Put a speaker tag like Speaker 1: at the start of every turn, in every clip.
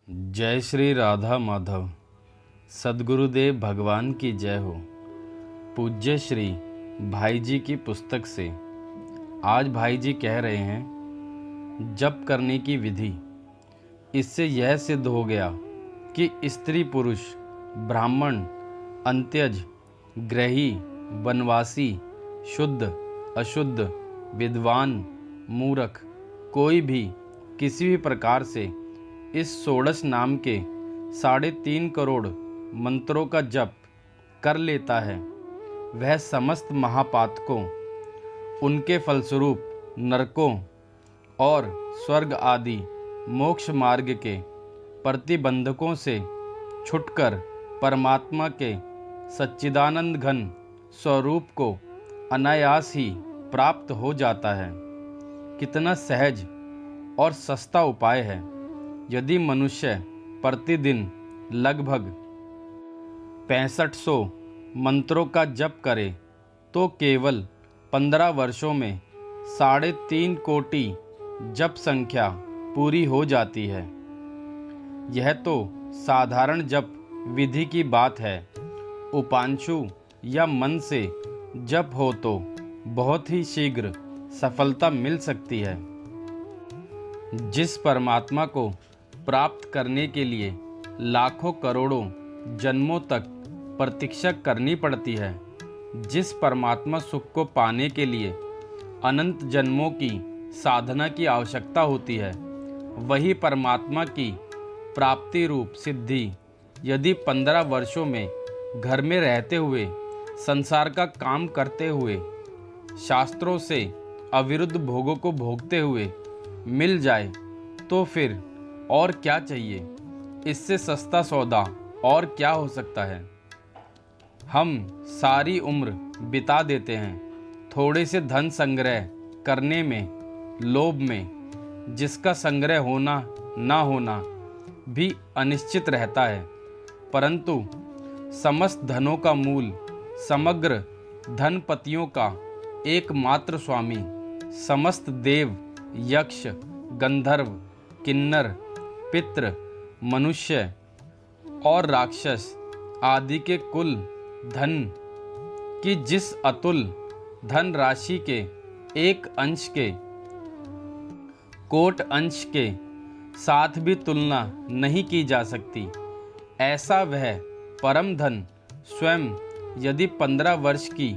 Speaker 1: जय श्री राधा माधव। सद्गुरुदेव भगवान की जय हो। पूज्य श्री भाई जी की पुस्तक से आज भाई जी कह रहे हैं, जप करने की विधि। इससे यह सिद्ध हो गया कि स्त्री पुरुष, ब्राह्मण, अंत्यज, गृही, वनवासी, शुद्ध, अशुद्ध, विद्वान, मूर्ख, कोई भी किसी भी प्रकार से इस षोडश नाम के 3.5 करोड़ मंत्रों का जप कर लेता है, वह समस्त महापातकों, उनके फलस्वरूप नरकों और स्वर्ग आदि मोक्ष मार्ग के प्रतिबंधकों से छुटकर परमात्मा के सच्चिदानंद घन स्वरूप को अनायास ही प्राप्त हो जाता है। कितना सहज और सस्ता उपाय है। यदि मनुष्य प्रतिदिन लगभग 6500 मंत्रों का जप करे तो केवल 15 वर्षों में 3.5 कोटि जप संख्या पूरी हो जाती है। यह तो साधारण जप विधि की बात है। उपांशु या मन से जप हो तो बहुत ही शीघ्र सफलता मिल सकती है। जिस परमात्मा को प्राप्त करने के लिए लाखों करोड़ों जन्मों तक प्रतीक्षा करनी पड़ती है, जिस परमात्मा सुख को पाने के लिए अनंत जन्मों की साधना की आवश्यकता होती है, वही परमात्मा की प्राप्ति रूप सिद्धि यदि 15 वर्षों में घर में रहते हुए, संसार का काम करते हुए, शास्त्रों से अविरुद्ध भोगों को भोगते हुए मिल जाए तो फिर और क्या चाहिए। इससे सस्ता सौदा और क्या हो सकता है। हम सारी उम्र बिता देते हैं थोड़े से धन संग्रह करने में, लोभ में, जिसका संग्रह होना ना होना भी अनिश्चित रहता है। परंतु समस्त धनों का मूल, समग्र धनपतियों का एकमात्र स्वामी, समस्त देव, यक्ष, गंधर्व, किन्नर, पितृ, मनुष्य और राक्षस आदि के कुल धन की जिस अतुल धन राशि के एक अंश के, कोट अंश के साथ भी तुलना नहीं की जा सकती, ऐसा वह परम धन स्वयं यदि 15 वर्ष की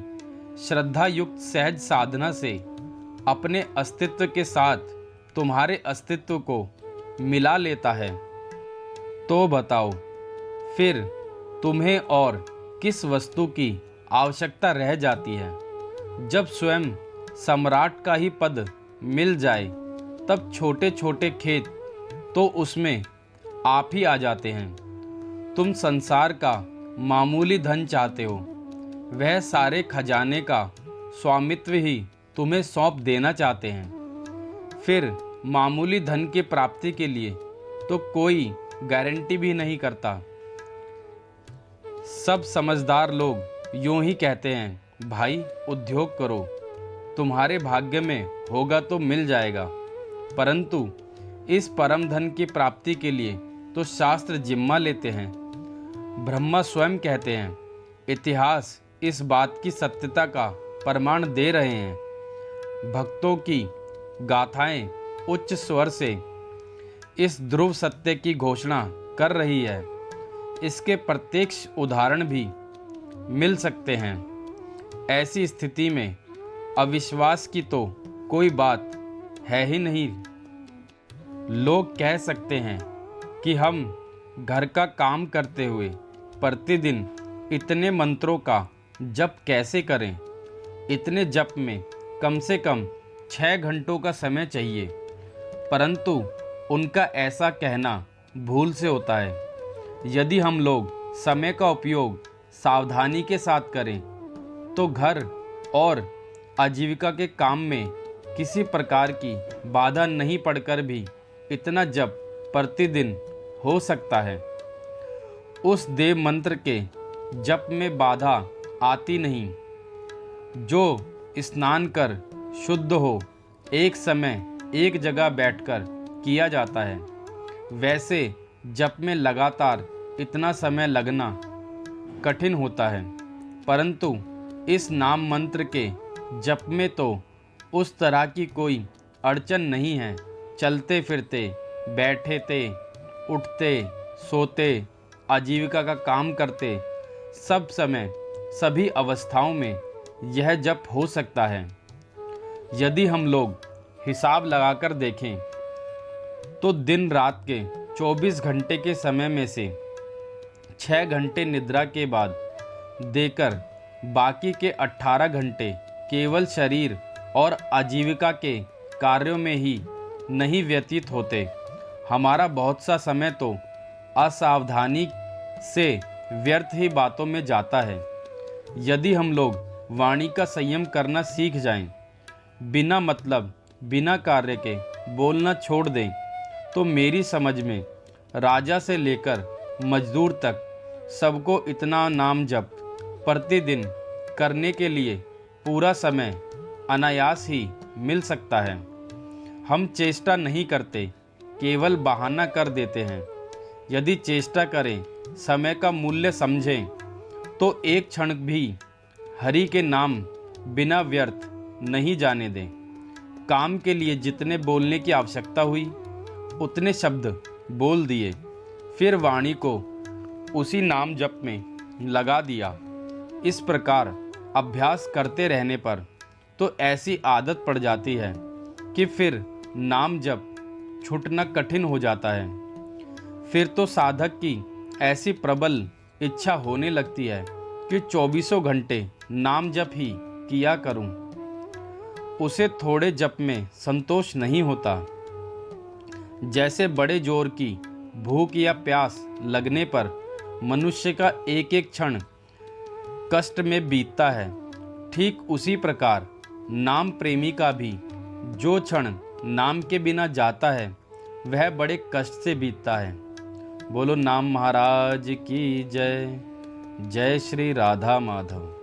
Speaker 1: श्रद्धा युक्त सहज साधना से अपने अस्तित्व के साथ तुम्हारे अस्तित्व को मिला लेता है, तो बताओ फिर तुम्हें और किस वस्तु की आवश्यकता रह जाती है। जब स्वयं सम्राट का ही पद मिल जाए तब छोटे छोटे खेत तो उसमें आप ही आ जाते हैं। तुम संसार का मामूली धन चाहते हो, वह सारे खजाने का स्वामित्व ही तुम्हें सौंप देना चाहते हैं। फिर मामूली धन की प्राप्ति के लिए तो कोई गारंटी भी नहीं करता। सब समझदार लोग यूं ही कहते हैं, भाई उद्योग करो, तुम्हारे भाग्य में होगा तो मिल जाएगा। परंतु इस परम धन की प्राप्ति के लिए तो शास्त्र जिम्मा लेते हैं। ब्रह्मा स्वयं कहते हैं, इतिहास इस बात की सत्यता का प्रमाण दे रहे हैं। भक्तों की गाथाएं उच्च स्वर से इस ध्रुव सत्य की घोषणा कर रही है। इसके प्रत्यक्ष उदाहरण भी मिल सकते हैं। ऐसी स्थिति में अविश्वास की तो कोई बात है ही नहीं। लोग कह सकते हैं कि हम घर का काम करते हुए प्रतिदिन इतने मंत्रों का जप कैसे करें। इतने जप में कम से कम 6 घंटों का समय चाहिए। परंतु उनका ऐसा कहना भूल से होता है। यदि हम लोग समय का उपयोग सावधानी के साथ करें तो घर और आजीविका के काम में किसी प्रकार की बाधा नहीं पड़कर भी इतना जप प्रतिदिन हो सकता है। उस देव मंत्र के जप में बाधा आती नहीं। जो स्नान कर शुद्ध हो, एक समय एक जगह बैठकर किया जाता है, वैसे जप में लगातार इतना समय लगना कठिन होता है, परंतु इस नाम मंत्र के जप में तो उस तरह की कोई अड़चन नहीं है। चलते फिरते, बैठते, उठते, सोते, आजीविका का काम करते, सब समय सभी अवस्थाओं में यह जप हो सकता है। यदि हम लोग हिसाब लगाकर देखें तो दिन रात के 24 घंटे के समय में से 6 घंटे निद्रा के बाद देकर बाकी के 18 घंटे केवल शरीर और आजीविका के कार्यों में ही नहीं व्यतीत होते। हमारा बहुत सा समय तो असावधानी से व्यर्थ ही बातों में जाता है। यदि हम लोग वाणी का संयम करना सीख जाएं, बिना मतलब बिना कार्य के बोलना छोड़ दें, तो मेरी समझ में राजा से लेकर मजदूर तक सबको इतना नाम जप प्रतिदिन करने के लिए पूरा समय अनायास ही मिल सकता है। हम चेष्टा नहीं करते, केवल बहाना कर देते हैं। यदि चेष्टा करें, समय का मूल्य समझें, तो एक क्षण भी हरि के नाम बिना व्यर्थ नहीं जाने दें। काम के लिए जितने बोलने की आवश्यकता हुई उतने शब्द बोल दिए, फिर वाणी को उसी नाम जप में लगा दिया। इस प्रकार अभ्यास करते रहने पर तो ऐसी आदत पड़ जाती है कि फिर नाम जप छूटना कठिन हो जाता है। फिर तो साधक की ऐसी प्रबल इच्छा होने लगती है कि 24 घंटे नाम जप ही किया करूं। उसे थोड़े जप में संतोष नहीं होता। जैसे बड़े जोर की भूख या प्यास लगने पर मनुष्य का एक एक क्षण कष्ट में बीतता है, ठीक उसी प्रकार नाम प्रेमी का भी जो क्षण नाम के बिना जाता है वह बड़े कष्ट से बीतता है। बोलो नाम महाराज की जय। जय श्री राधा माधव।